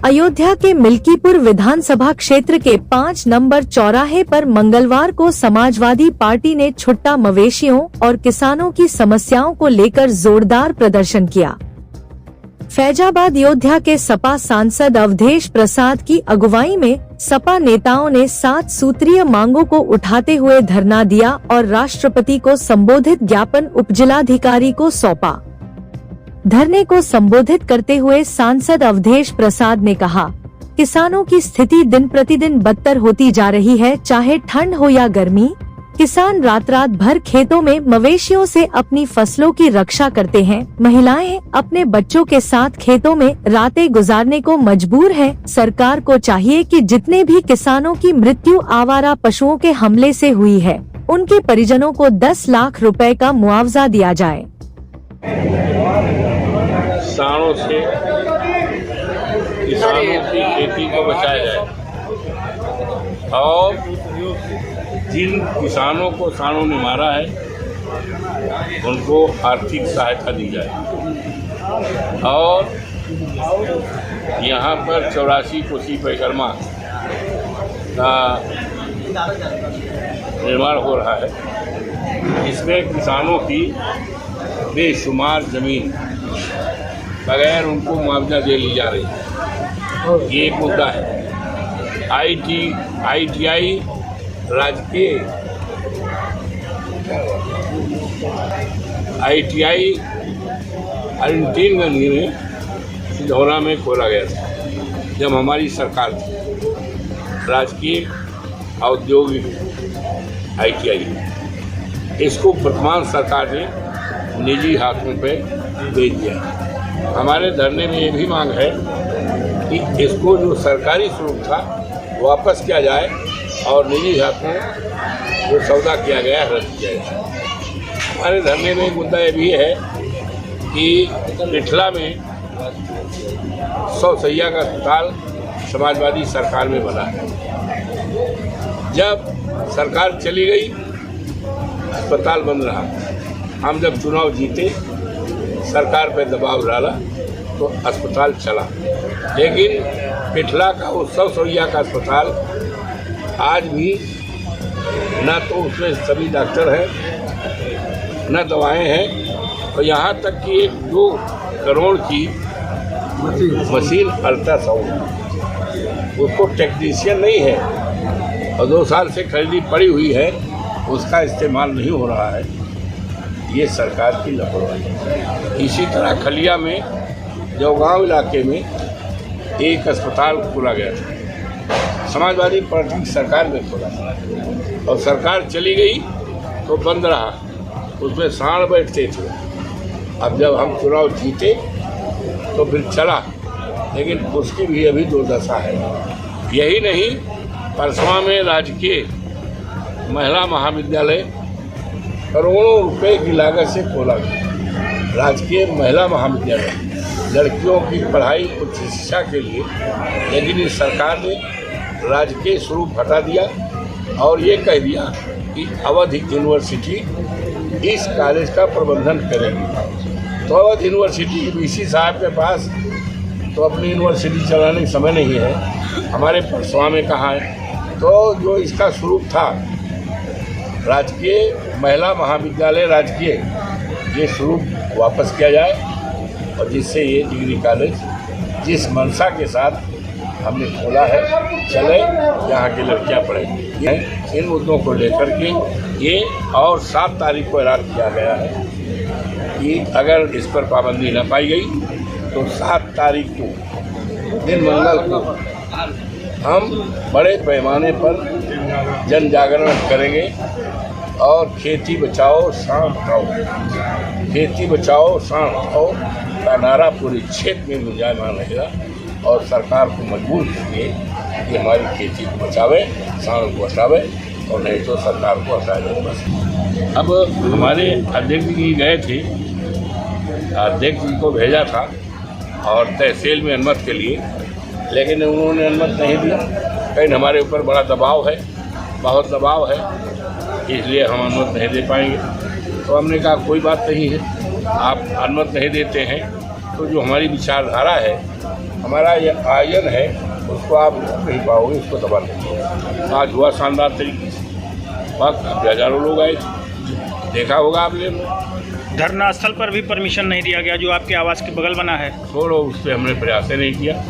अयोध्या के मिल्कीपुर विधानसभा क्षेत्र के 5 नंबर चौराहे पर मंगलवार को समाजवादी पार्टी ने छुट्टा मवेशियों और किसानों की समस्याओं को लेकर जोरदार प्रदर्शन किया। फैजाबाद अयोध्या के सपा सांसद अवधेश प्रसाद की अगुवाई में सपा नेताओं ने 7 सूत्रीय मांगों को उठाते हुए धरना दिया और राष्ट्रपति को संबोधित ज्ञापन उपजिलाधिकारी को सौंपा। धरने को संबोधित करते हुए सांसद अवधेश प्रसाद ने कहा, किसानों की स्थिति दिन प्रतिदिन बदतर होती जा रही है। चाहे ठंड हो या गर्मी, किसान रात रात भर खेतों में मवेशियों से अपनी फसलों की रक्षा करते हैं। महिलाएं अपने बच्चों के साथ खेतों में रातें गुजारने को मजबूर हैं। सरकार को चाहिए कि जितने भी किसानों की मृत्यु आवारा पशुओं के हमले से हुई है, उनके परिजनों को 10 लाख रुपए का मुआवजा दिया जाए। किसानों से किसानों की खेती को बचाया जाए और जिन किसानों को किसानों ने मारा है उनको आर्थिक सहायता दी जाए और यहाँ पर 84 कोसी परिक्रमा का निर्माण हो रहा है। इसमें किसानों की बेशुमार जमीन बगैर उनको मुआवजा दे ली जा रही है। ये एक मुद्दा है। ITI राजकीय ITI 3 में सिधौरा में खोला गया था जब हमारी सरकार थी। राजकीय औद्योगिक ITI इसको वर्तमान सरकार ने निजी हाथों पे दे दिया। हमारे धरने में ये भी मांग है कि इसको जो सरकारी स्वरूप था वापस किया जाए और निजी हाथों जो सौदा किया गया रद्द किया जाए। हमारे धरने में एक मुद्दा ये भी है कि मिथिला में 100 शैय्या का अस्पताल समाजवादी सरकार में बना है। जब सरकार चली गई अस्पताल बंद रहा। हम जब चुनाव जीते सरकार पर दबाव डाला तो अस्पताल चला, लेकिन मिथिला का वो 100 शैय्या का अस्पताल आज भी न तो उसमें सभी डॉक्टर हैं न दवाएं हैं और यहाँ तक कि 1-2 करोड़ की मशीन अल्ट्रासाउंड उसको टेक्नीशियन नहीं है और 2 साल से खरीदी पड़ी हुई है, उसका इस्तेमाल नहीं हो रहा है। ये सरकार की लापरवाही। इसी तरह खलिया में जौगांव इलाके में एक अस्पताल खोला गया था, समाजवादी पार्टी की सरकार में खोला था और सरकार चली गई तो बंद रहा। उसमें सांड बैठते थे। अब जब हम चुनाव जीते तो फिर चला, लेकिन उसकी भी अभी दुर्दशा है। यही नहीं, परसवा में राजकीय महिला महाविद्यालय करोड़ों रुपए की लागत से खोला गया। राजकीय महिला महाविद्यालय लड़कियों की पढ़ाई उच्च शिक्षा के लिए, लेकिन इस सरकार ने राजकीय स्वरूप हटा दिया और ये कह दिया कि अवध यूनिवर्सिटी इस कॉलेज का प्रबंधन करेगी। तो अवध यूनिवर्सिटी VC साहब के पास तो अपनी यूनिवर्सिटी चलाने का समय नहीं है, हमारे परसवा में कहाँ है। तो जो इसका स्वरूप था राजकीय महिला महाविद्यालय राजकीय, ये स्वरूप वापस किया जाए और जिससे ये डिग्री कॉलेज जिस मंशा के साथ हमने खोला है चले, यहाँ की लड़कियाँ पढ़ेंगी। इन मुद्दों को लेकर के ये और 7 तारीख को ऐलान किया गया है कि अगर इस पर पाबंदी न पाई गई तो 7 तारीख को दिन मंगल को हम बड़े पैमाने पर जन जागरण करेंगे और खेती बचाओ सांड खाओ, खेती बचाओ सांड खाओ का नारा पूरे क्षेत्र में गुंजायमान रहेगा और सरकार को मजबूर करिए कि हमारी खेती को बचावे, सांड को हटावे और नहीं तो सरकार को हटाए। बस अब हमारे अध्यक्ष जी गए थे, अध्यक्ष जी को भेजा था और तहसील में अनुमति के लिए, लेकिन उन्होंने अनुमति नहीं दिया। कहीं हमारे ऊपर बड़ा दबाव है, बहुत दबाव है, इसलिए हम अनुमति नहीं दे पाएंगे। तो हमने कहा कोई बात नहीं है, आप अनुमति नहीं देते हैं तो जो हमारी विचारधारा है हमारा ये आयोजन है उसको आप रोक नहीं पाओगे, उसको दबा नहीं पाओगे। आज हुआ शानदार तरीके से, वहाँ काफी हजारों लोग आए थे, देखा होगा आपने। धरना स्थल पर भी परमिशन नहीं दिया गया जो आपके आवास के बगल बना है। छोड़ो, उस पर हमने प्रयास नहीं किया।